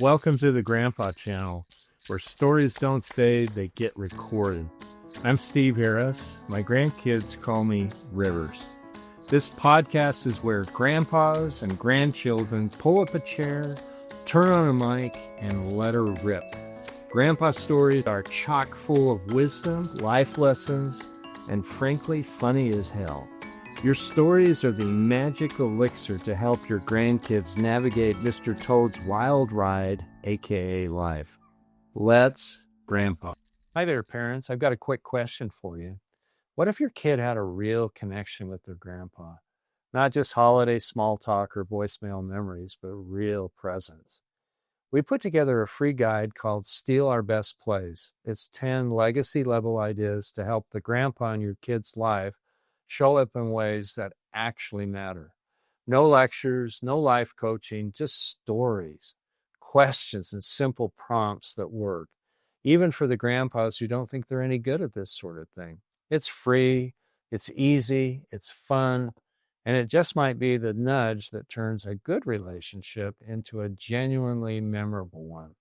Welcome to the Grandpa Channel, where stories don't fade, they get recorded. I'm Steve Harris. My grandkids call me Rivers. This podcast is where grandpas and grandchildren pull up a chair, turn on a mic, and let her rip. Grandpa stories are chock full of wisdom, life lessons, and frankly, funny as hell. Your stories are the magic elixir to help your grandkids navigate Mr. Toad's wild ride, aka life. Let's Grandpa. Hi there, parents. I've got a quick question for you. What if your kid had a real connection with their grandpa? Not just holiday small talk or voicemail memories, but real presence. We put together a free guide called Steal Our Best Plays. It's 10 legacy level ideas to help the grandpa in your kid's life show up in ways that actually matter. No lectures, no life coaching, just stories, questions, and simple prompts that work, even for the grandpas who don't think they're any good at this sort of thing. It's free, it's easy, it's fun, and it just might be the nudge that turns a good relationship into a genuinely memorable one.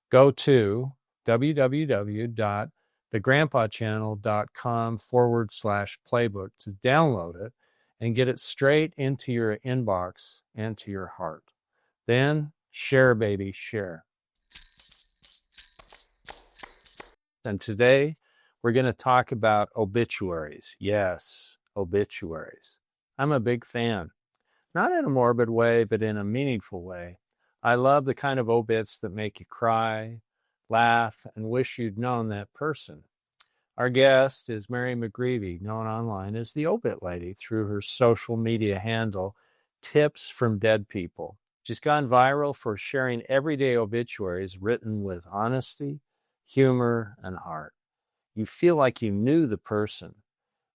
Go to www.thegrandpachannel.com/playbook to download it and get it straight into your inbox and to your heart. Then share, baby, share. And today we're going to talk about obituaries. Yes, obituaries. I'm a big fan. Not in a morbid way, but in a meaningful way. I love the kind of obits that make you cry, laugh, and wish you'd known that person. Our guest is Mary McGreevey, known online as the Obit Lady through her social media handle, Tips from Dead People. She's gone viral for sharing everyday obituaries written with honesty, humor, and heart. You feel like you knew the person.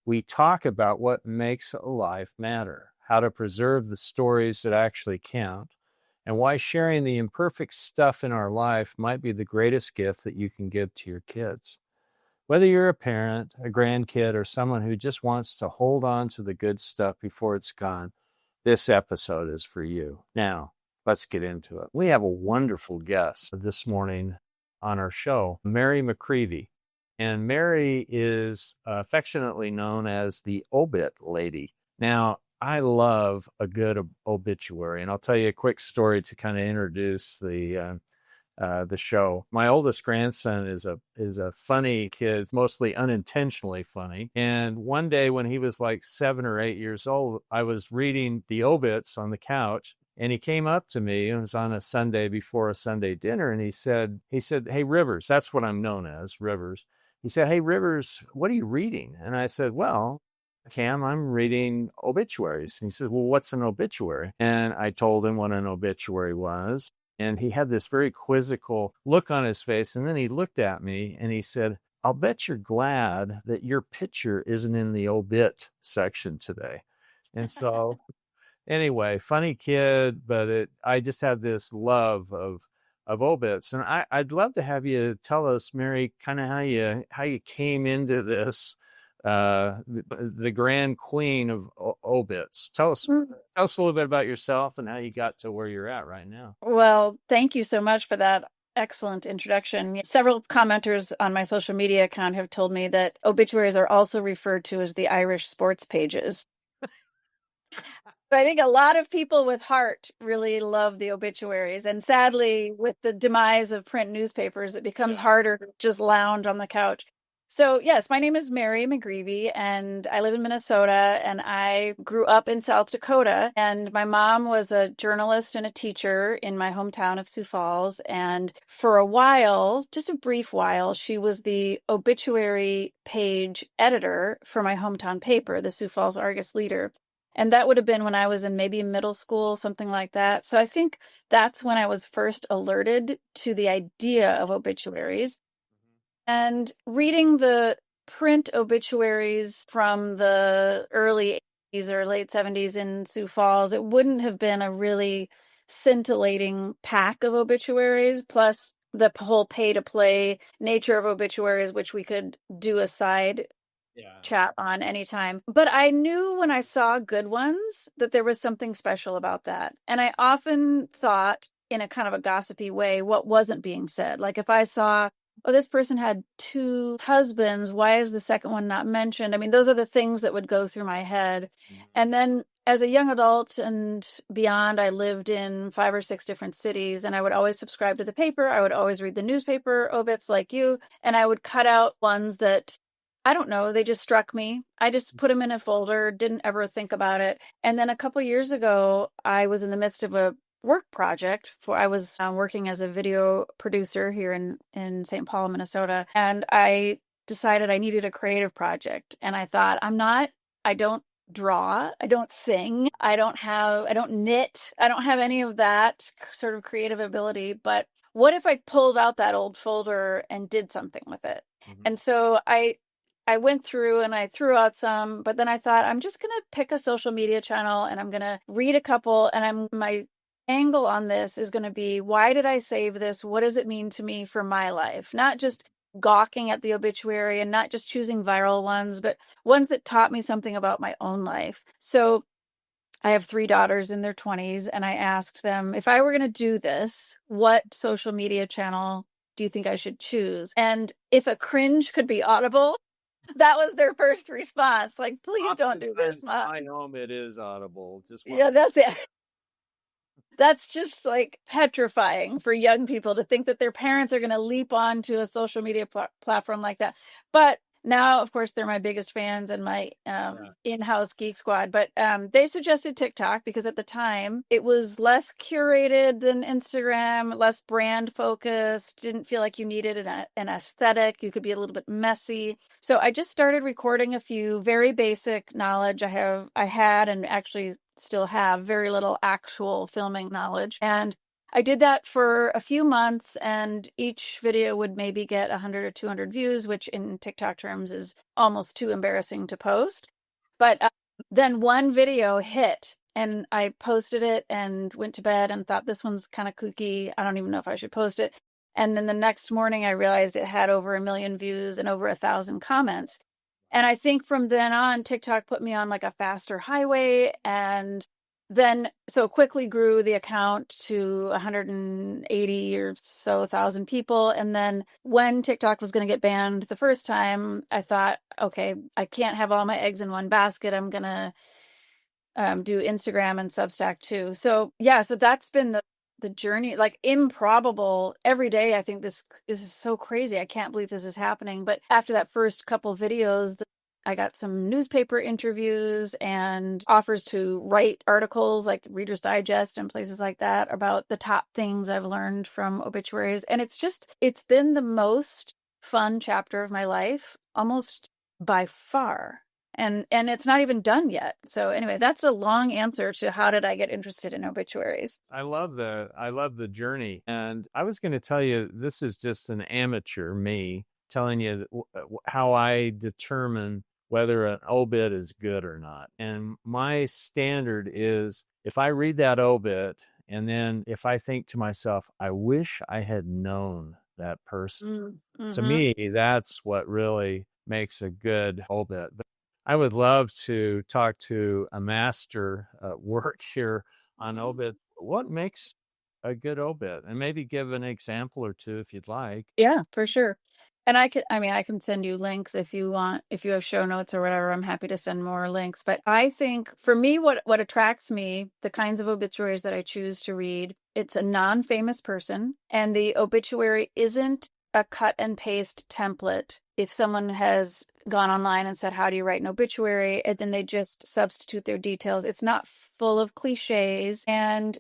We talk about what makes a life matter, how to preserve the stories that actually count, and why sharing the imperfect stuff in our life might be the greatest gift that you can give to your kids. Whether you're a parent, a grandkid, or someone who just wants to hold on to the good stuff before it's gone, this episode is for you. Now, let's get into it. We have a wonderful guest this morning on our show, Mary McGreevey. And Mary is affectionately known as the Obit Lady. Now, I love a good obituary, and I'll tell you a quick story to kind of introduce the show. My oldest grandson is a funny kid, mostly unintentionally funny. And one day when he was like 7 or 8 years old, I was reading the obits on the couch. And he came up to me, it was on a Sunday before a Sunday dinner, and he said, "Hey, Rivers," that's what I'm known as, Rivers. He said, "Hey, Rivers, what are you reading?" And I said, "Well, Cam, I'm reading obituaries." And he said, "Well, what's an obituary?" And I told him what an obituary was. And he had this very quizzical look on his face. And then he looked at me and he said, "I'll bet you're glad that your picture isn't in the obit section today." And so anyway, funny kid, but I just had this love of obits. And I'd love to have you tell us, Mary, kind of how you came into this, the grand queen of obits. Tell us a little bit about yourself and how you got to where you're at right now. Well, thank you so much for that excellent introduction. Several commenters on my social media account have told me that obituaries are also referred to as the Irish sports pages. But I think a lot of people with heart really love the obituaries. And sadly, with the demise of print newspapers, it becomes harder to just lounge on the couch. So yes, my name is Mary McGreevey, and I live in Minnesota, and I grew up in South Dakota. And my mom was a journalist and a teacher in my hometown of Sioux Falls. And for a while, just a brief while, she was the obituary page editor for my hometown paper, the Sioux Falls Argus-Leader. And that would have been when I was in maybe middle school, something like that. So I think that's when I was first alerted to the idea of obituaries. And reading the print obituaries from the early 80s or late 70s in Sioux Falls, it wouldn't have been a really scintillating pack of obituaries, plus the whole pay-to-play nature of obituaries, which we could do a side chat on anytime. But I knew when I saw good ones that there was something special about that. And I often thought in a kind of a gossipy way what wasn't being said. Like if I saw, oh, this person had 2 husbands, why is the second one not mentioned? I mean, those are the things that would go through my head. And then as a young adult and beyond, I lived in 5 or 6 different cities, and I would always subscribe to the paper. I would always read the newspaper obits like you, and I would cut out ones that, I don't know, they just struck me. I just put them in a folder, didn't ever think about it. And then a couple years ago, I was in the midst of a work project for, I was working as a video producer here in St. Paul, Minnesota, and I decided I needed a creative project. And I thought, I don't draw, I don't sing, I don't knit, I don't have any of that sort of creative ability, but what if I pulled out that old folder and did something with it? And so I went through and I threw out some, but then I thought, I'm just going to pick a social media channel and I'm going to read a couple, and my angle on this is going to be, why did I save this? What does it mean to me for my life? Not just gawking at the obituary and not just choosing viral ones, but ones that taught me something about my own life. So I have 3 daughters in their 20s, and I asked them, if I were going to do this, what social media channel do you think I should choose? And if a cringe could be audible, that was their first response. Like, please don't do this, Mom. I know it is audible. Just Yeah, that's it. That's just like petrifying for young people to think that their parents are going to leap onto a social media platform like that. But now, of course, they're my biggest fans and my in-house geek squad. But they suggested TikTok because at the time it was less curated than Instagram, less brand focused, didn't feel like you needed an aesthetic. You could be a little bit messy. So I just started recording a few very basic knowledge. I had and actually still have very little actual filming knowledge. And I did that for a few months, and each video would maybe get 100 or 200 views, which in TikTok terms is almost too embarrassing to post. But then one video hit, and I posted it and went to bed and thought, this one's kind of kooky. I don't even know if I should post it. And then the next morning, I realized it had over 1 million views and over 1,000 comments. And I think from then on, TikTok put me on like a faster highway, and then so quickly grew the account to 180 or so thousand people. And then when TikTok was going to get banned the first time, I thought, okay, I can't have all my eggs in one basket. I'm going to do Instagram and Substack too. So yeah, so that's been the journey, like improbable. Every day I think this is so crazy. I can't believe this is happening. But after that first couple videos, I got some newspaper interviews and offers to write articles like Reader's Digest and places like that about the top things I've learned from obituaries. And it's been the most fun chapter of my life, almost by far. And it's not even done yet. So anyway, that's a long answer to how did I get interested in obituaries. I love the journey. And I was going to tell you, this is just an amateur me telling you how I determine whether an obit is good or not. And my standard is, if I read that obit and then if I think to myself, I wish I had known that person. To me, that's what really makes a good obit. But I would love to talk to a master work here on obit. What makes a good obit? And maybe give an example or two if you'd like. Yeah, for sure. And I can send you links if you want, if you have show notes or whatever. I'm happy to send more links. But I think for me, what attracts me, the kinds of obituaries that I choose to read, it's a non-famous person, and the obituary isn't a cut and paste template. If someone has gone online and said, how do you write an obituary? And then they just substitute their details. It's not full of cliches. And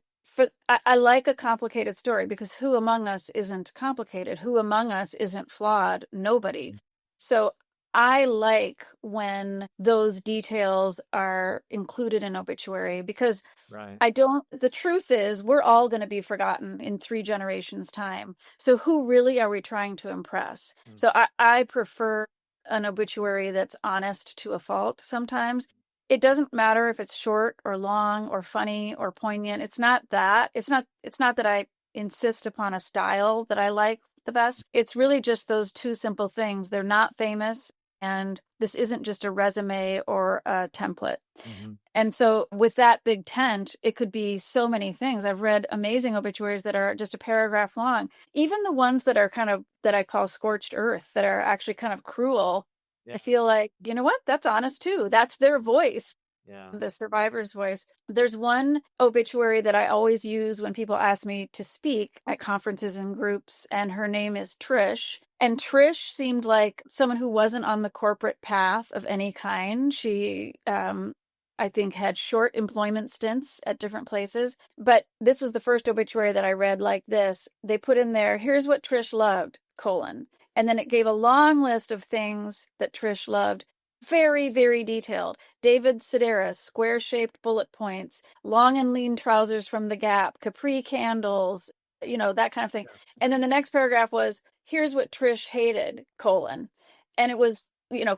I like a complicated story, because who among us isn't complicated? Who among us isn't flawed? Nobody. So I like when those details are included in obituary, because Right. the truth is we're all going to be forgotten in 3 generations time. So who really are we trying to impress? So I prefer an obituary that's honest to a fault sometimes. It doesn't matter if it's short or long or funny or poignant. It's not that. It's not that I insist upon a style that I like the best. It's really just those 2 simple things. They're not famous, and this isn't just a resume or a template. Mm-hmm. And so with that big tent, it could be so many things. I've read amazing obituaries that are just a paragraph long, even the ones that are kind of that I call scorched earth, that are actually kind of cruel. Yeah. I feel like, you know what? That's honest too. That's their voice, Yeah. the survivor's voice. There's one obituary that I always use when people ask me to speak at conferences and groups, and her name is Trish. And Trish seemed like someone who wasn't on the corporate path of any kind. She, I think, had short employment stints at different places. But this was the first obituary that I read like this. They put in there, here's what Trish loved, colon. And then it gave a long list of things that Trish loved. Very, very detailed. David Sedaris, square-shaped bullet points, long and lean trousers from the Gap, Capri candles, that kind of thing. And then the next paragraph was, here's what Trish hated, colon. And it was,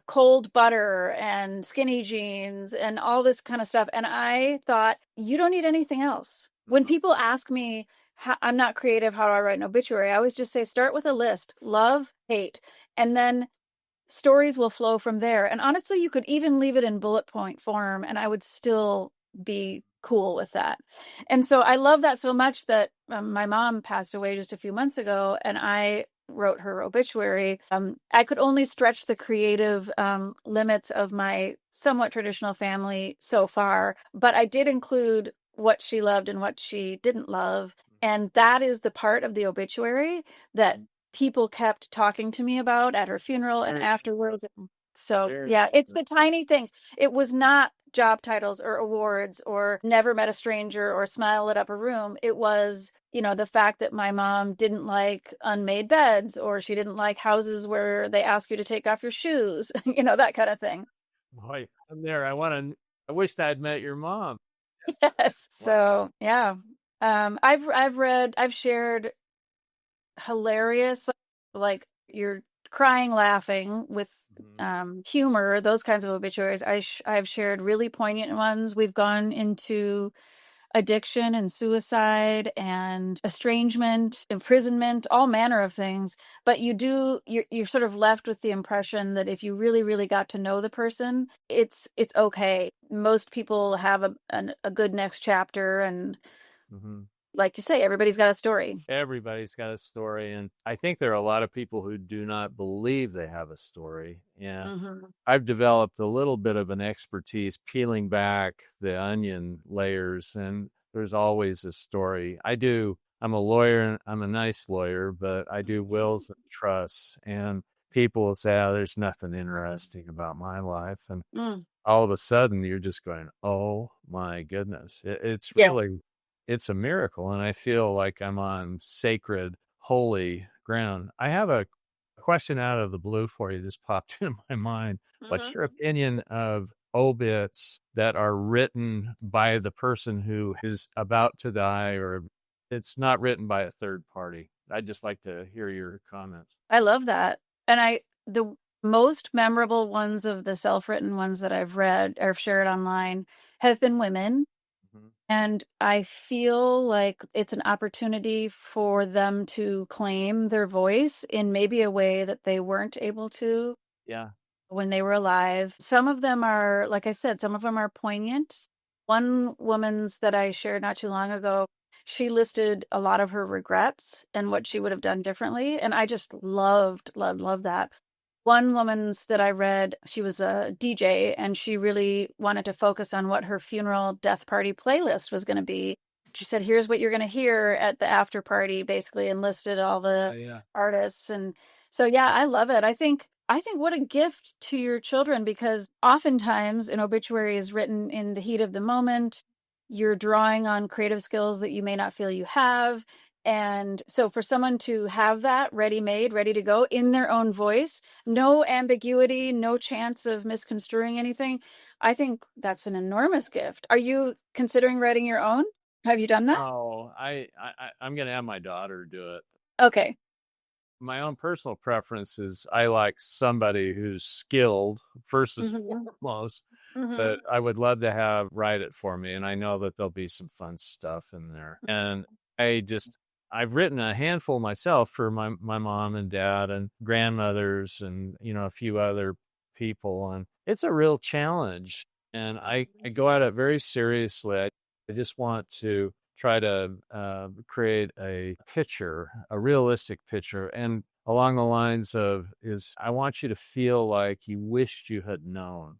cold butter and skinny jeans and all this kind of stuff. And I thought, you don't need anything else. When people ask me, I'm not creative, how do I write an obituary? I always just say, start with a list, love, hate, and then stories will flow from there. And honestly, you could even leave it in bullet point form and I would still be cool with that. And so I love that so much that my mom passed away just a few months ago and I wrote her obituary. I could only stretch the creative limits of my somewhat traditional family so far, but I did include what she loved and what she didn't love. And that is the part of the obituary that people kept talking to me about at her funeral and afterwards. So yeah, it's the tiny things. It was not job titles or awards or never met a stranger or smile lit up a room. It was, the fact that my mom didn't like unmade beds or she didn't like houses where they ask you to take off your shoes, that kind of thing. Boy, I'm there. I wished I'd met your mom. Yes. So yeah. I've shared hilarious, like you're crying, laughing with humor, those kinds of obituaries. I've shared really poignant ones. We've gone into addiction and suicide and estrangement, imprisonment, all manner of things. But you're sort of left with the impression that if you really, really got to know the person, it's okay. Most people have a good next chapter, and like you say, everybody's got a story. Everybody's got a story. And I think there are a lot of people who do not believe they have a story. And I've developed a little bit of an expertise peeling back the onion layers, and there's always a story. I'm a lawyer, I'm a nice lawyer, but I do wills and trusts. And people will say, oh, there's nothing interesting about my life. And all of a sudden, you're just going, oh my goodness. It's really it's a miracle, and I feel like I'm on sacred, holy ground. I have a question out of the blue for you. This popped into my mind. What's your opinion of obits that are written by the person who is about to die, or it's not written by a third party? I'd just like to hear your comments. I love that. And the most memorable ones of the self-written ones that I've read or shared online have been women. And I feel like it's an opportunity for them to claim their voice in maybe a way that they weren't able to when they were alive. Some of them are, like I said, some of them are poignant. One woman's that I shared not too long ago, she listed a lot of her regrets and what she would have done differently. And I just loved that. One woman's that I read, she was a DJ and she really wanted to focus on what her funeral death party playlist was going to be. She said, here's what you're going to hear at the after party, basically, and listed all the artists. And so, yeah, I love it. I think what a gift to your children, because oftentimes an obituary is written in the heat of the moment. You're drawing on creative skills that you may not feel you have. And so for someone to have that ready-made, ready to go in their own voice, no ambiguity, no chance of misconstruing anything, I think that's an enormous gift. Are you considering writing your own? Have you done that? Oh, I'm going to have my daughter do it. Okay. My own personal preference is I like somebody who's skilled first and foremost, but I would love to have write it for me. And I know that there'll be some fun stuff in there. And I've written a handful myself for my mom and dad and grandmothers and, a few other people, and it's a real challenge. And I go at it very seriously. I just want to try to create a picture, a realistic picture, and along the lines of is I want you to feel like you wished you had known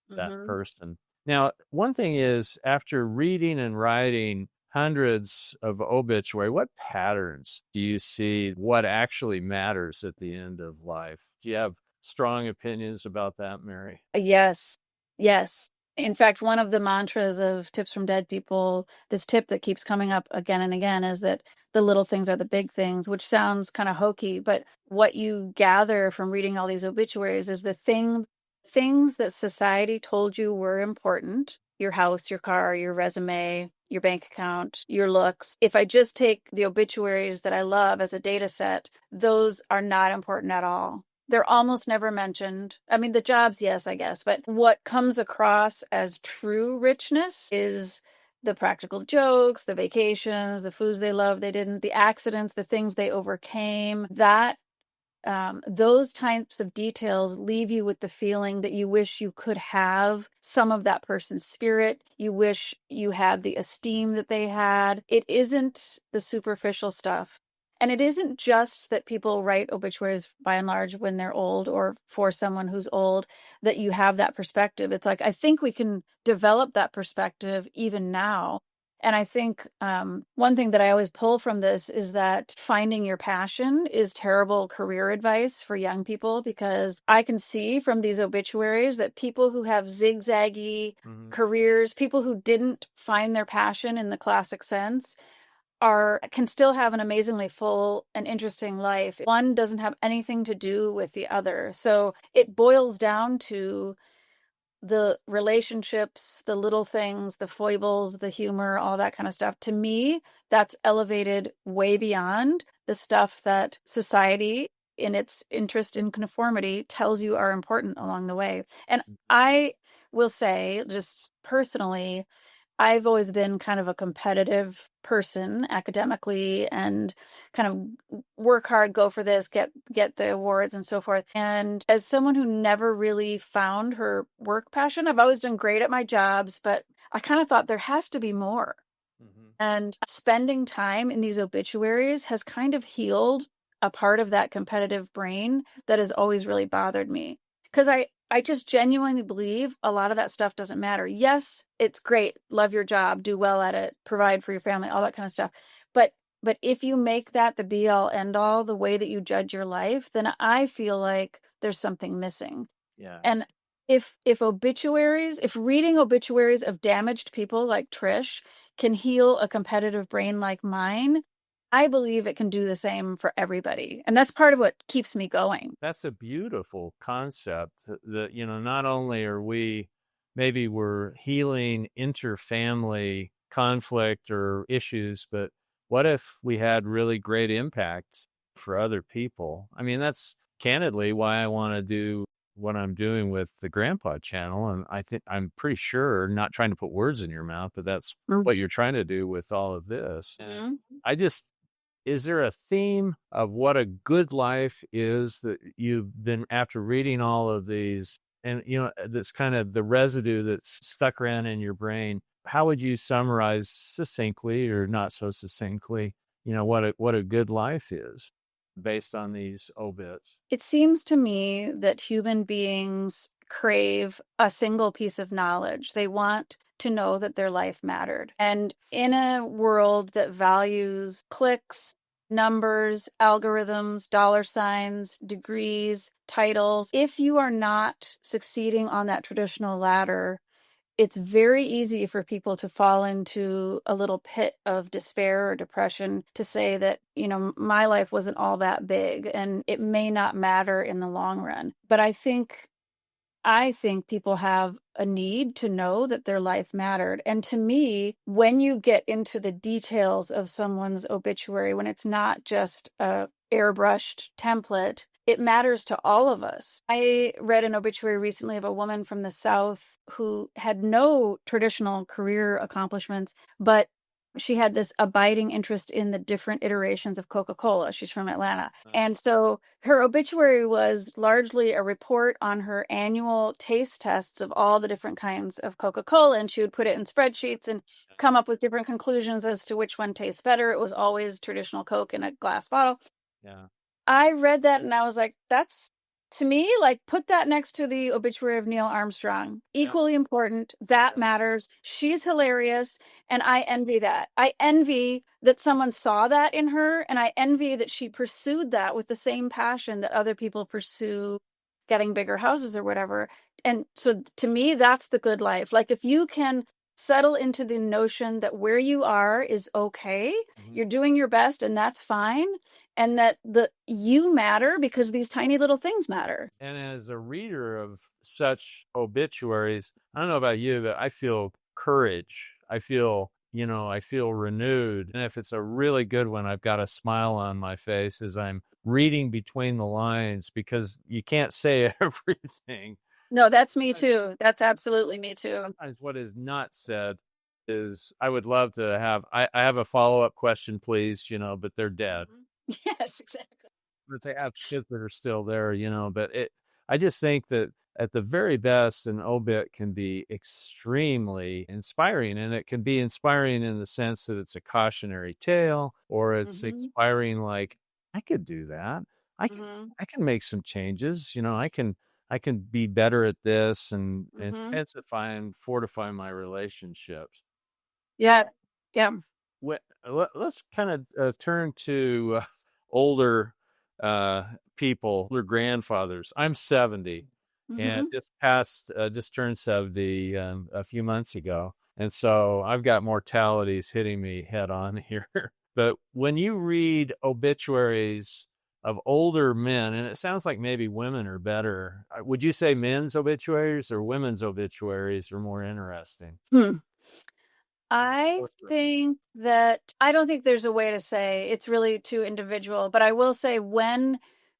that Mm-hmm. person. Now, one thing is, after reading and writing hundreds of obituary, what patterns do you see? What actually matters at the end of life? Do you have strong opinions about that, Mary? Yes. Yes. In fact, one of the mantras of Tips from Dead People, this tip that keeps coming up again and again, is that the little things are the big things, which sounds kind of hokey, but what you gather from reading all these obituaries is things that society told you were important, your house, your car, your resume, your bank account, your looks. If I just take the obituaries that I love as a data set, those are not important at all. They're almost never mentioned. I mean, the jobs, yes, I guess, but what comes across as true richness is the practical jokes, the vacations, the foods they loved, they didn't, the accidents, the things they overcame. Those types of details leave you with the feeling that you wish you could have some of that person's spirit. You wish you had the esteem that they had. It isn't the superficial stuff. And it isn't just that people write obituaries by and large when they're old or for someone who's old, that you have that perspective. It's like, I think we can develop that perspective even now. And I think one thing that I always pull from this is that finding your passion is terrible career advice for young people, because I can see from these obituaries that people who have zigzaggy careers, people who didn't find their passion in the classic sense, can still have an amazingly full and interesting life. One doesn't have anything to do with the other. So it boils down to the relationships, the little things, the foibles, the humor, all that kind of stuff. To me, that's elevated way beyond the stuff that society, in its interest in conformity, tells you are important along the way. And I will say, just personally, I've always been kind of a competitive person academically, and kind of work hard, go for this, get the awards and so forth. And as someone who never really found her work passion, I've always done great at my jobs, but I kind of thought there has to be more. And spending time in these obituaries has kind of healed a part of that competitive brain that has always really bothered me. Because I just genuinely believe a lot of that stuff doesn't matter. Yes, it's great. Love your job, do well at it, provide for your family, all that kind of stuff. But if you make that the be all end all, the way that you judge your life, then I feel like there's something missing. Yeah. And if reading obituaries of damaged people like Trish can heal a competitive brain like mine, I believe it can do the same for everybody. And that's part of what keeps me going. That's a beautiful concept that, not only are maybe we're healing interfamily conflict or issues, but what if we had really great impact for other people? I mean, that's candidly why I want to do what I'm doing with the Grandpa channel. And I'm pretty sure, not trying to put words in your mouth, but that's what you're trying to do with all of this. Mm-hmm. I just is there a theme of what a good life is that you've been after reading all of these, and that's kind of the residue that's stuck around in your brain? How would you summarize succinctly or not so succinctly, what a good life is based on these obits? It seems to me that human beings crave a single piece of knowledge. They want to know that their life mattered. And in a world that values clicks, numbers, algorithms, dollar signs, degrees, titles, if you are not succeeding on that traditional ladder, it's very easy for people to fall into a little pit of despair or depression, to say that, my life wasn't all that big and it may not matter in the long run. But I think people have a need to know that their life mattered. And to me, when you get into the details of someone's obituary, when it's not just a airbrushed template, it matters to all of us. I read an obituary recently of a woman from the South who had no traditional career accomplishments, but she had this abiding interest in the different iterations of Coca-Cola. She's from Atlanta. And so her obituary was largely a report on her annual taste tests of all the different kinds of Coca-Cola. And she would put it in spreadsheets and come up with different conclusions as to which one tastes better. It was always traditional Coke in a glass bottle. Yeah. I read that and I was like, that's, to me, like, put that next to the obituary of Neil Armstrong. Equally important. That matters. She's hilarious. And I envy that. I envy that someone saw that in her. And I envy that she pursued that with the same passion that other people pursue getting bigger houses or whatever. And so to me, that's the good life. Like, if you can settle into the notion that where you are is okay, you're doing your best and that's fine, and that you matter because these tiny little things matter. And as a reader of such obituaries, I don't know about you, but I feel courage. I feel, I feel renewed. And if it's a really good one, I've got a smile on my face as I'm reading between the lines, because you can't say everything. No, that's me too. That's absolutely me too. Sometimes what is not said is, I would love to have, I have a follow-up question, please, but they're dead. Yes, exactly. But they have kids that are still there, but I just think that at the very best, an obit can be extremely inspiring, and it can be inspiring in the sense that it's a cautionary tale, or it's inspiring, like, I could do that. I can make some changes. I can be better at this and intensify and fortify my relationships. Yeah. Yeah. Let's kind of turn to older people, older grandfathers. I'm 70, and just turned 70 a few months ago, and so I've got mortalities hitting me head on here. But when you read obituaries of older men, and it sounds like maybe women are better, would you say men's obituaries or women's obituaries are more interesting? I don't think there's a way to say. It's really too individual, but I will say when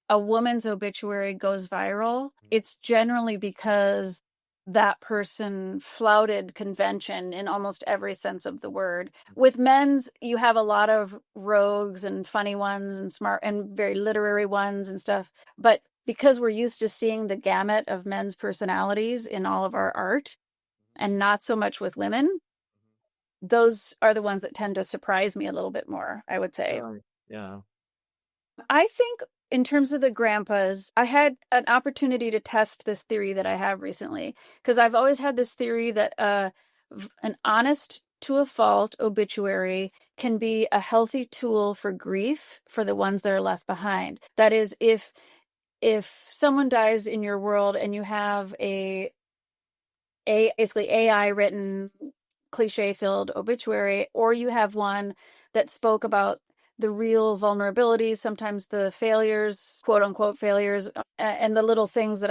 a woman's obituary goes viral, it's generally because that person flouted convention in almost every sense of the word. With men's, you have a lot of rogues and funny ones and smart and very literary ones and stuff. But because we're used to seeing the gamut of men's personalities in all of our art and not so much with women, those are the ones that tend to surprise me a little bit more, I would say. Yeah. I think in terms of the grandpas, I had an opportunity to test this theory that I have recently, because I've always had this theory that an honest to a fault obituary can be a healthy tool for grief for the ones that are left behind. That is, if someone dies in your world and you have a basically AI written cliche filled obituary, or you have one that spoke about the real vulnerabilities, sometimes the failures, quote unquote failures, and the little things that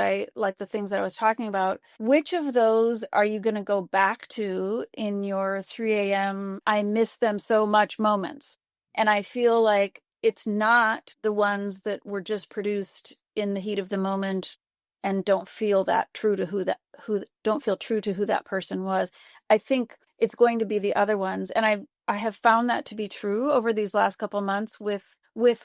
the things that I was talking about. Which of those are you going to go back to in your 3 a.m. I miss them so much moments? And I feel like it's not the ones that were just produced in the heat of the moment and don't feel true to who that person was. I think it's going to be the other ones. And I have found that to be true over these last couple months with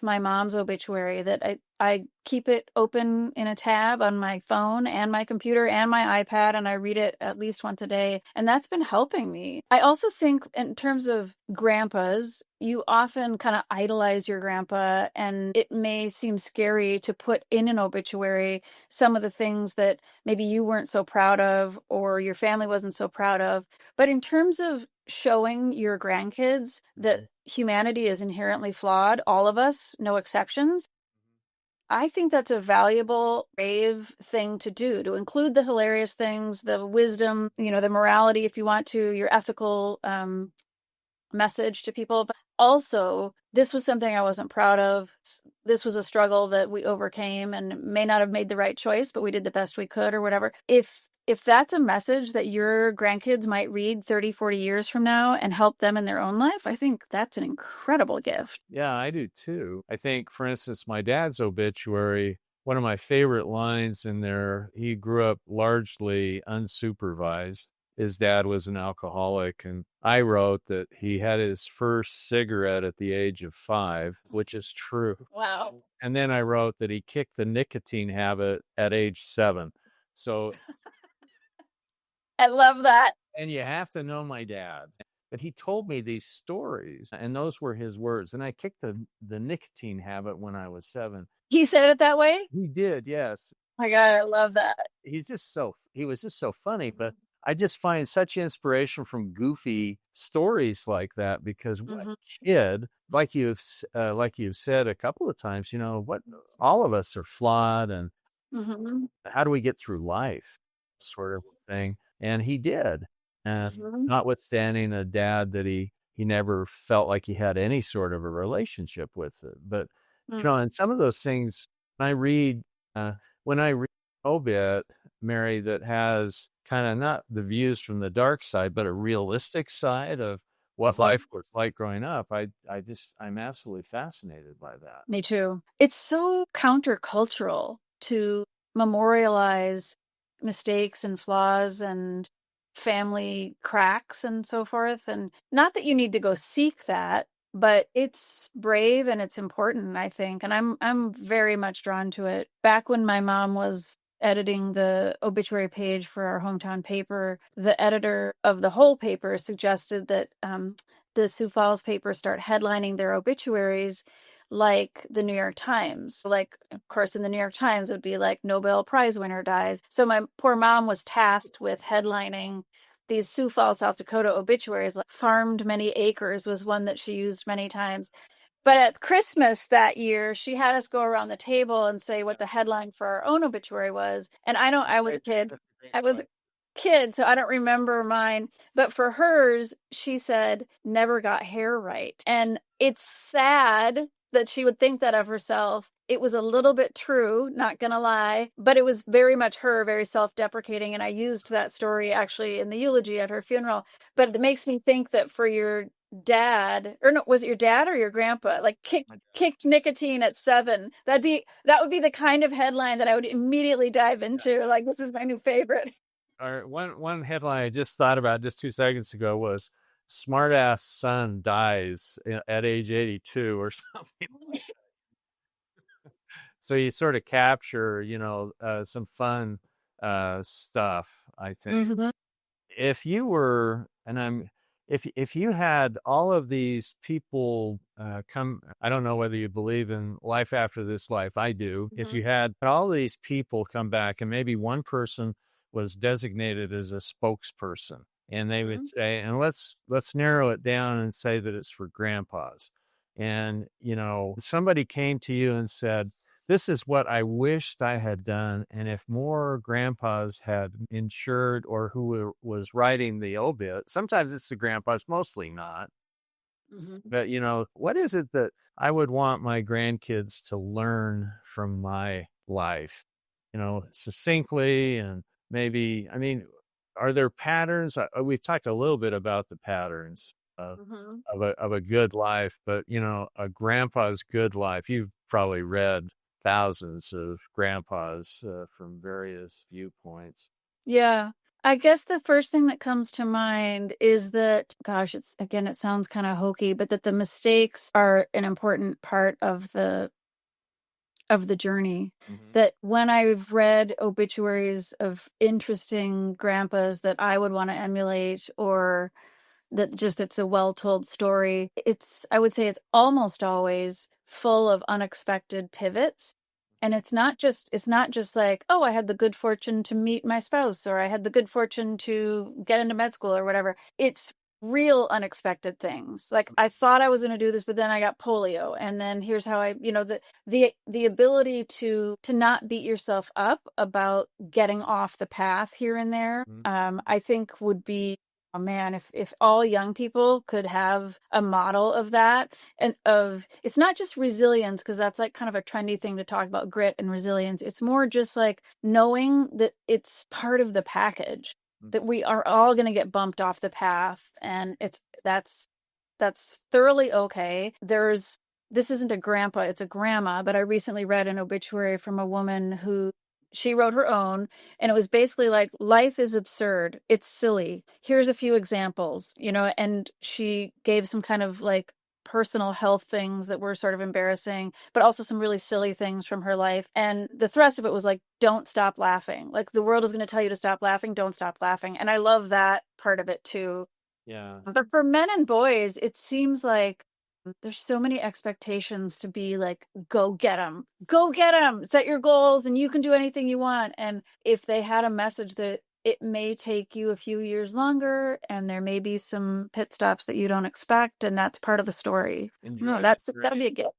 my mom's obituary, that I keep it open in a tab on my phone and my computer and my iPad, and I read it at least once a day. And that's been helping me. I also think in terms of grandpas, you often kind of idolize your grandpa, and it may seem scary to put in an obituary some of the things that maybe you weren't so proud of or your family wasn't so proud of. But in terms of showing your grandkids that humanity is inherently flawed, all of us, no exceptions, I think that's a valuable, brave thing to do, to include the hilarious things, the wisdom, the morality, if you want to, your ethical message to people. But also, this was something I wasn't proud of. This was a struggle that we overcame and may not have made the right choice, but we did the best we could or whatever. If that's a message that your grandkids might read 30, 40 years from now and help them in their own life, I think that's an incredible gift. Yeah, I do too. I think, for instance, my dad's obituary, one of my favorite lines in there, he grew up largely unsupervised. his dad was an alcoholic. And I wrote that he had his first cigarette at the age of 5, which is true. Wow. And then I wrote that he kicked the nicotine habit at age 7. So, I love that. and you have to know my dad. But he told me these stories, and those were his words. And I kicked the nicotine habit when I was 7. He said it that way? He did, yes. My God, I love that. He was just so funny. But I just find such inspiration from goofy stories like that, because what Mm-hmm. kid, like you've said a couple of times, what all of us are flawed, and Mm-hmm. how do we get through life, sort of thing. And he did, Mm-hmm. notwithstanding a dad that he never felt like he had any sort of a relationship with it. But and some of those things, when I read uh, when I read Obit, Mary, that has kind of not the views from the dark side, but a realistic side of what life was like growing up, I'm absolutely fascinated by that. Me too. It's so countercultural to memorialize mistakes and flaws and family cracks and so forth. And not that you need to go seek that, but it's brave and it's important, I think. And I'm very much drawn to it. Back when my mom was editing the obituary page for our hometown paper, the editor of the whole paper suggested that the Sioux Falls paper start headlining their obituaries like the New York Times. Like, of course, in the New York Times, it would be like Nobel Prize winner dies. So my poor mom was tasked with headlining these Sioux Falls, South Dakota obituaries. Like, farmed many acres was one that she used many times. But at Christmas that year, she had us go around the table and say what the headline for our own obituary was. And I was a kid. I was a kid, so I don't remember mine. But for hers, she said, never got hair right. And it's sad that she would think that of herself. It was a little bit true, not gonna lie, but it was very much her, very self-deprecating. And I used that story actually in the eulogy at her funeral. But it makes me think that for your dad, or no, was it your dad or your grandpa, like kicked nicotine at 7, that would be the kind of headline that I would immediately dive into. Like, this is my new favorite. Or one headline I just thought about just 2 seconds ago was "Smartass son dies at age 82" or something. So you sort of capture, some fun stuff, I think. Mm-hmm. If you were, and I'm, if you had all of these people come, I don't know whether you believe in life after this life. I do. If you had all these people come back, and maybe one person was designated as a spokesperson, and they would say, and let's narrow it down and say that it's for grandpas. And somebody came to you and said, this is what I wished I had done. And if more grandpas had insured, or who was writing the obit, sometimes it's the grandpas, mostly not. Mm-hmm. But, what is it that I would want my grandkids to learn from my life, succinctly? And maybe, I mean, are there patterns? We've talked a little bit about the patterns Mm-hmm. of a good life, but, a grandpa's good life. You've probably read thousands of grandpas from various viewpoints. Yeah. I guess the first thing that comes to mind is that, gosh, it sounds kind of hokey, but that the mistakes are an important part of the journey. Mm-hmm. That when I've read obituaries of interesting grandpas that I would want to emulate, or that just it's a well-told story, I would say it's almost always full of unexpected pivots. And it's not just like, oh, I had the good fortune to meet my spouse, or I had the good fortune to get into med school or whatever. It's real unexpected things. Like, I thought I was going to do this, but then I got polio, and then here's how the ability to not beat yourself up about getting off the path here and there. I think would be, oh man, if all young people could have a model of that, and of, it's not just resilience, because that's like kind of a trendy thing to talk about, grit and resilience. It's more just like knowing that it's part of the package, that we are all going to get bumped off the path, and that's thoroughly okay. This isn't a grandpa, it's a grandma, but I recently read an obituary from a woman who she wrote her own, and it was basically like, life is absurd. It's silly. Here's a few examples, and she gave some kind of like personal health things that were sort of embarrassing, but also some really silly things from her life. And the thrust of it was like, don't stop laughing. Like, the world is going to tell you to stop laughing. Don't stop laughing. And I love that part of it too. Yeah. But for men and boys, it seems like there's so many expectations to be like, go get them, set your goals, and you can do anything you want. And if they had a message that it may take you a few years longer, and there may be some pit stops that you don't expect, and that's part of the story. No, Enjoy the that'd be a journey. gift.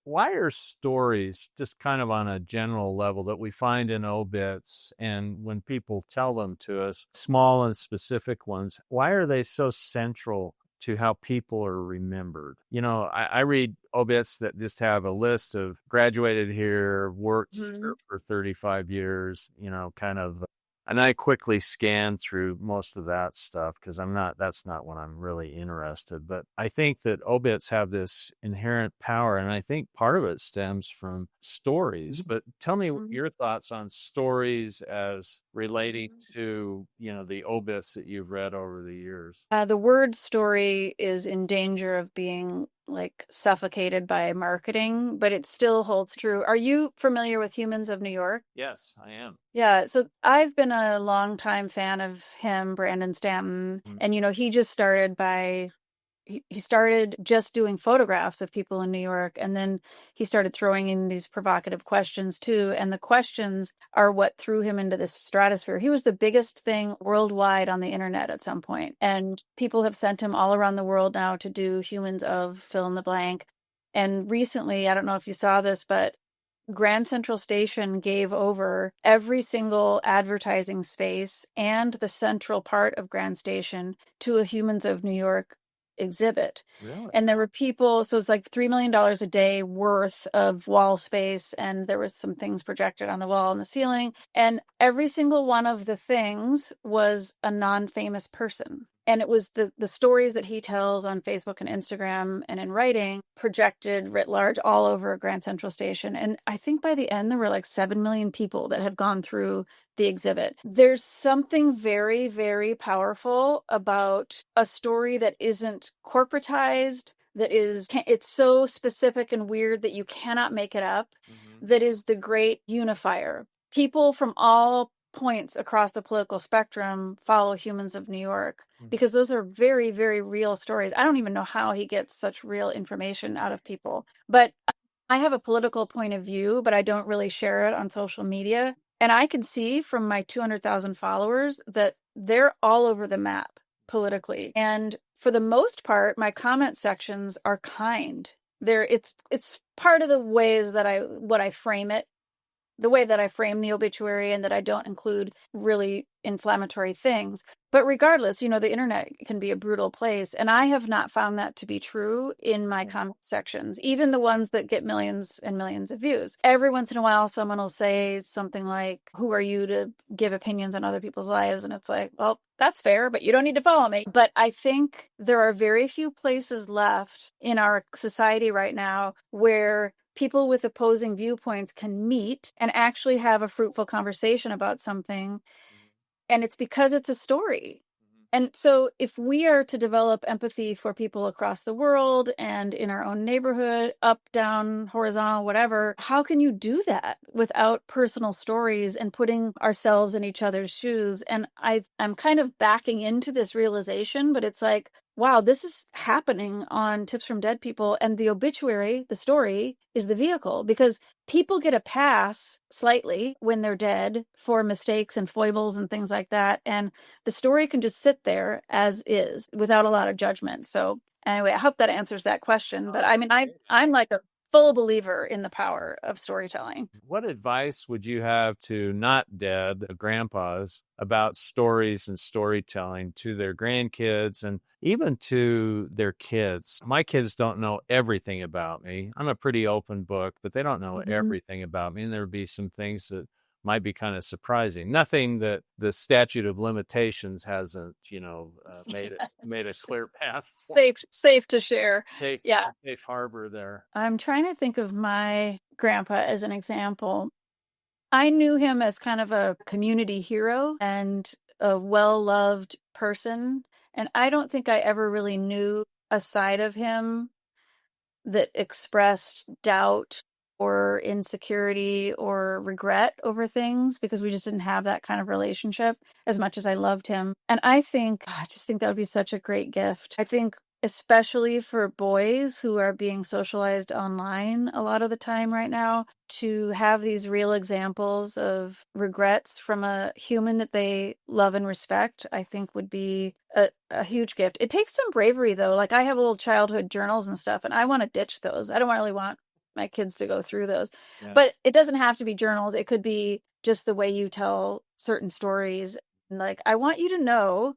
Why are stories, just kind of on a general level, that we find in obits, and when people tell them to us, small and specific ones, why are they so central to how people are remembered? I read obits that just have a list of graduated here, worked Mhm. here for 35 years, kind of. And I quickly scan through most of that stuff because that's not what I'm really interested. But I think that obits have this inherent power. And I think part of it stems from stories. But tell me Mhm. your thoughts on stories as relating to, the obits that you've read over the years. The word story is in danger of being like suffocated by marketing, but it still holds true. Are you familiar with Humans of New York? Yes, I am. Yeah, so I've been a longtime fan of him, Brandon Stanton, Mhm. and he just started by he started just doing photographs of people in New York, and then he started throwing in these provocative questions too, and the questions are what threw him into this stratosphere. He was the biggest thing worldwide on the internet at some point, and people have sent him all around the world now to do humans of fill in the blank. And recently, I don't know if you saw this, but Grand Central Station gave over every single advertising space and the central part of Grand Station to a Humans of New York exhibit. Really? And there were people, so it's like $3 million a day worth of wall space, and there was some things projected on the wall and the ceiling. And every single one of the things was a non-famous person. And it was the stories that he tells on Facebook and Instagram and in writing projected writ large all over Grand Central Station. And I think by the end, there were like 7 million people that had gone through the exhibit. There's something very, very powerful about a story that isn't corporatized, it's so specific and weird that you cannot make it up, Mhm. that is the great unifier. People from all points across the political spectrum follow Humans of New York because those are very, very real stories. I don't even know how he gets such real information out of people. But I have a political point of view, but I don't really share it on social media. And I can see from my 200,000 followers that they're all over the map politically. And for the most part, my comment sections are kind. It's part of the ways that I frame it, the way that I frame the obituary, and that I don't include really inflammatory things. But regardless, the internet can be a brutal place. And I have not found that to be true in my comment sections, even the ones that get millions and millions of views. Every once in a while, someone will say something like, "Who are you to give opinions on other people's lives?" And it's like, well, that's fair, but you don't need to follow me. But I think there are very few places left in our society right now where people with opposing viewpoints can meet and actually have a fruitful conversation about something. And it's because it's a story. And so if we are to develop empathy for people across the world and in our own neighborhood, up, down, horizontal, whatever, how can you do that without personal stories and putting ourselves in each other's shoes? And I'm kind of backing into this realization, but it's like, wow, this is happening on Tips from Dead People. And the obituary, the story, is the vehicle, because people get a pass slightly when they're dead for mistakes and foibles and things like that. And the story can just sit there as is without a lot of judgment. So anyway, I hope that answers that question. But I mean, I'm like a full believer in the power of storytelling. What advice would you have to not dead grandpas about stories and storytelling to their grandkids and even to their kids? My kids don't know everything about me. I'm a pretty open book, but they don't know Mhm. everything about me. And there would be some things that might be kind of surprising. Nothing that the statute of limitations hasn't, made a clear path for. Safe to share. Safe, Yeah. safe harbor there. I'm trying to think of my grandpa as an example. I knew him as kind of a community hero and a well-loved person. And I don't think I ever really knew a side of him that expressed doubt or insecurity or regret over things, because we just didn't have that kind of relationship as much as I loved him. And I just think that would be such a great gift. I think especially for boys who are being socialized online a lot of the time right now, to have these real examples of regrets from a human that they love and respect, I think would be a huge gift. It takes some bravery though. Like, I have little childhood journals and stuff, and I want to ditch those. I don't really want my kids to go through those. Yeah. But it doesn't have to be journals. It could be just the way you tell certain stories. And like, I want you to know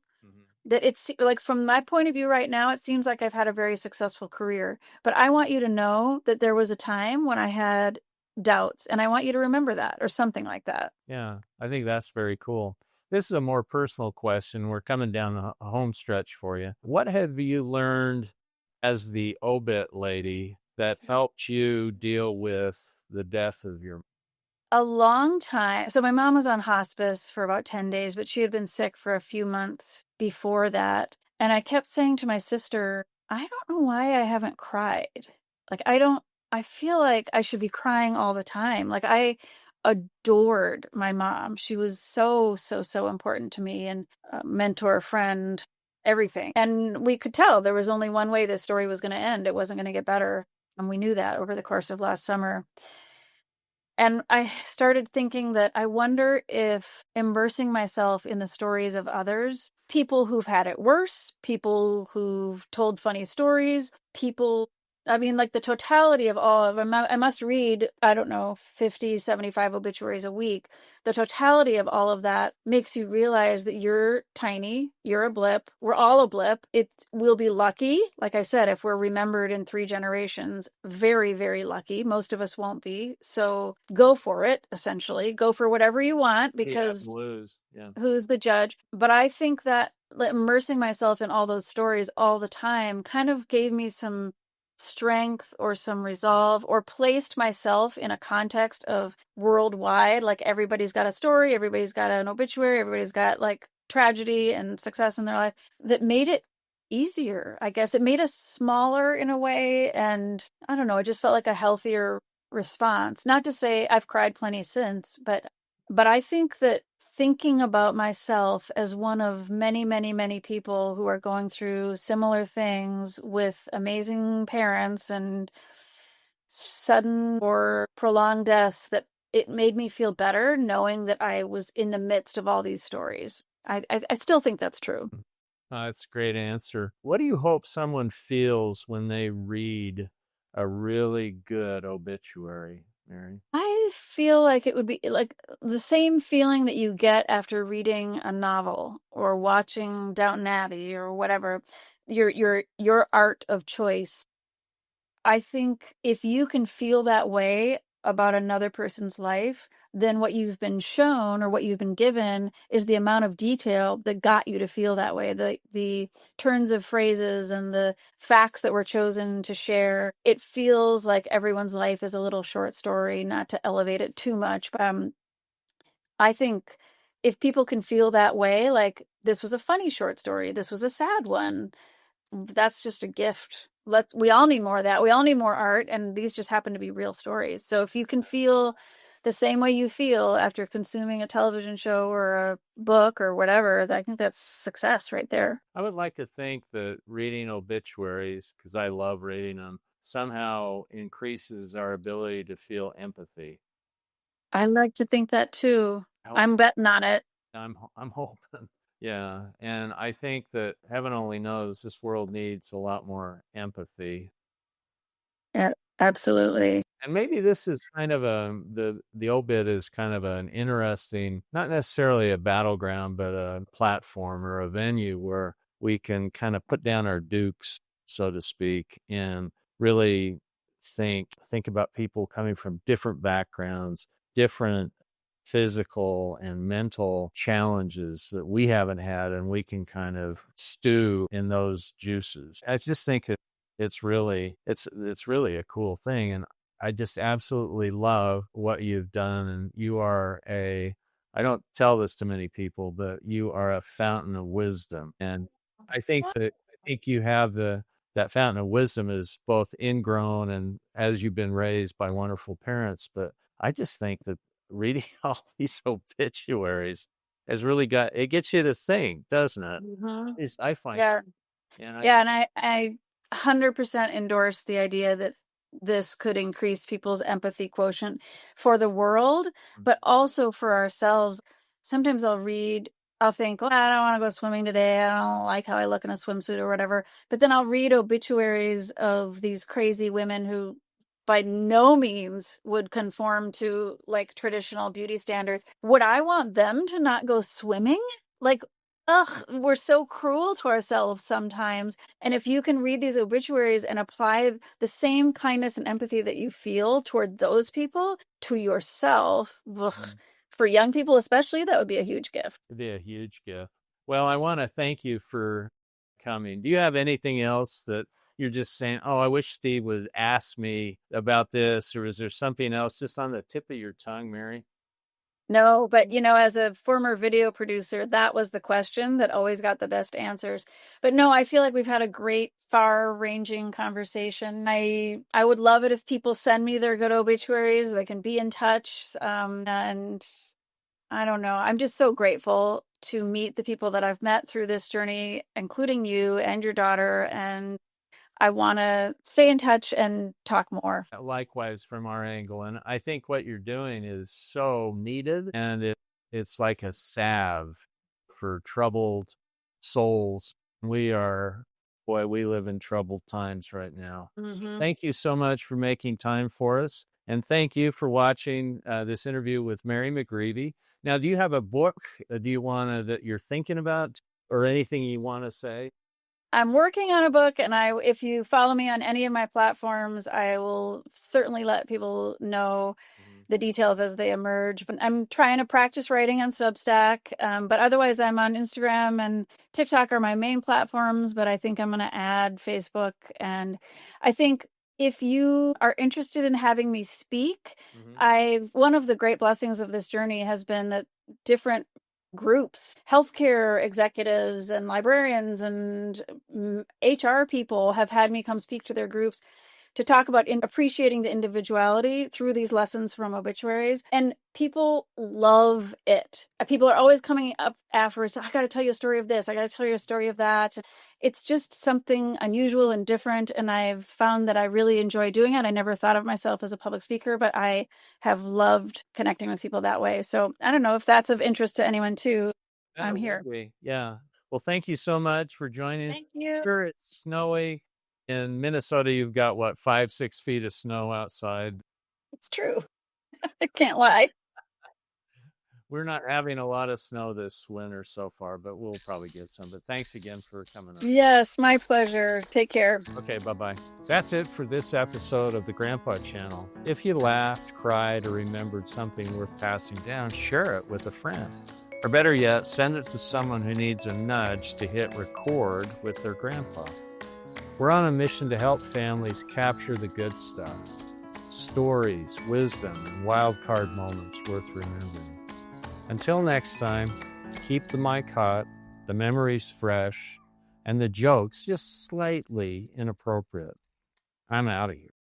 that it's like, from my point of view right now, it seems like I've had a very successful career, but I want you to know that there was a time when I had doubts, and I want you to remember that, or something like that. Yeah, I think that's very cool. This is a more personal question. We're coming down a home stretch for you. What have you learned as the Obit Lady that helped you deal with the death of your? A long time. So my mom was on hospice for about 10 days, but she had been sick for a few months before that. And I kept saying to my sister, I don't know why I haven't cried. Like, I feel like I should be crying all the time. Like, I adored my mom. She was so, so, so important to me, and a mentor, friend, everything. And we could tell there was only one way this story was going to end. It wasn't going to get better. And we knew that over the course of last summer. And I started thinking that I wonder if immersing myself in the stories of others, people who've had it worse, people who've told funny stories, people, I mean, like the totality of all of them, I must read, I don't know, 50, 75 obituaries a week. The totality of all of that makes you realize that you're tiny, you're a blip, we're all a blip. We'll be lucky, like I said, if we're remembered in 3 generations, very, very lucky. Most of us won't be. So go for it, essentially. Go for whatever you want, because Blues. Yeah. who's the judge? But I think that immersing myself in all those stories all the time kind of gave me some strength or some resolve, or placed myself in a context of worldwide. Like, everybody's got a story, everybody's got an obituary, everybody's got like tragedy and success in their life, that made it easier. I guess it made us smaller in a way. And I don't know, it just felt like a healthier response. Not to say I've cried plenty since, but I think that thinking about myself as one of many, many, many people who are going through similar things with amazing parents and sudden or prolonged deaths, that it made me feel better knowing that I was in the midst of all these stories. I still think that's true. That's a great answer. What do you hope someone feels when they read a really good obituary, Mary? I feel like it would be like the same feeling that you get after reading a novel or watching Downton Abbey or whatever, your art of choice. I think if you can feel that way about another person's life, then what you've been shown or what you've been given is the amount of detail that got you to feel that way. The turns of phrases and the facts that were chosen to share. It feels like everyone's life is a little short story, not to elevate it too much. But I think if people can feel that way, like, this was a funny short story, this was a sad one, that's just a gift. We all need more of that. We all need more art, and these just happen to be real stories. So if you can feel the same way you feel after consuming a television show or a book or whatever, I think that's success right there. I would like to think that reading obituaries, because I love reading them, somehow increases our ability to feel empathy. I like to think that too. I I'm betting on it. I'm hoping. Yeah, and I think that heaven only knows this world needs a lot more empathy. Yeah, absolutely. And maybe this is kind of the obit is kind of an interesting, not necessarily a battleground, but a platform or a venue where we can kind of put down our dukes, so to speak, and really think about people coming from different backgrounds, different physical and mental challenges that we haven't had, and we can kind of stew in those juices. I just think it's really a cool thing, and I just absolutely love what you've done. And you are I don't tell this to many people, but you are a fountain of wisdom. And I think you have that fountain of wisdom is both ingrown and as you've been raised by wonderful parents. But I just think that reading all these obituaries has really it gets you to think, doesn't it? Mhm. At least I find, Yeah. and Yeah, and I 100% endorse the idea that this could increase people's empathy quotient for the world, but also for ourselves. Sometimes I'll think, oh, I don't want to go swimming today. I don't like how I look in a swimsuit or whatever. But then I'll read obituaries of these crazy women who by no means would conform to like traditional beauty standards. Would I want them to not go swimming? Like, ugh, we're so cruel to ourselves sometimes. And if you can read these obituaries and apply the same kindness and empathy that you feel toward those people to yourself, ugh, for young people especially, that would be a huge gift. it'd be a huge gift. Well, I want to thank you for coming. Do you have anything else that you're just saying, oh, I wish Steve would ask me about this, or is there something else just on the tip of your tongue, Mary? No, but as a former video producer, that was the question that always got the best answers. But no, I feel like we've had a great far-ranging conversation. I would love it if people send me their good obituaries. They can be in touch. And I don't know. I'm just so grateful to meet the people that I've met through this journey, including you and your daughter. And I want to stay in touch and talk more. Likewise from our angle. And I think what you're doing is so needed, and it's like a salve for troubled souls. We live in troubled times right now. Mm-hmm. Thank you so much for making time for us. And thank you for watching this interview with Mary McGreevey. Now, do you have a book that you're thinking about, or anything you want to say? I'm working on a book, and if you follow me on any of my platforms, I will certainly let people know the details as they emerge. But I'm trying to practice writing on Substack. But otherwise, I'm on Instagram and TikTok are my main platforms. But I think I'm going to add Facebook. And I think if you are interested in having me speak, one of the great blessings of this journey has been that different groups, healthcare executives and librarians and HR people have had me come speak to their groups to talk about appreciating the individuality through these lessons from obituaries. And people love it. People are always coming up afterwards. I got to tell you a story of this. I got to tell you a story of that. It's just something unusual and different. And I've found that I really enjoy doing it. I never thought of myself as a public speaker, but I have loved connecting with people that way. So I don't know if that's of interest to anyone too. I'm here. Yeah. Well, thank you so much for joining. Thank you. Sure, it's snowy. In Minnesota, you've got what, 5, 6 feet of snow outside. It's true. I can't lie. We're not having a lot of snow this winter so far, but we'll probably get some. But thanks again for coming on. Yes, my pleasure. Take care. Okay, bye-bye. That's it for this episode of the Grandpa Channel. If you laughed, cried, or remembered something worth passing down, share it with a friend. Or better yet, send it to someone who needs a nudge to hit record with their grandpa. We're on a mission to help families capture the good stuff. Stories, wisdom, and wild card moments worth remembering. Until next time, keep the mic hot, the memories fresh, and the jokes just slightly inappropriate. I'm out of here.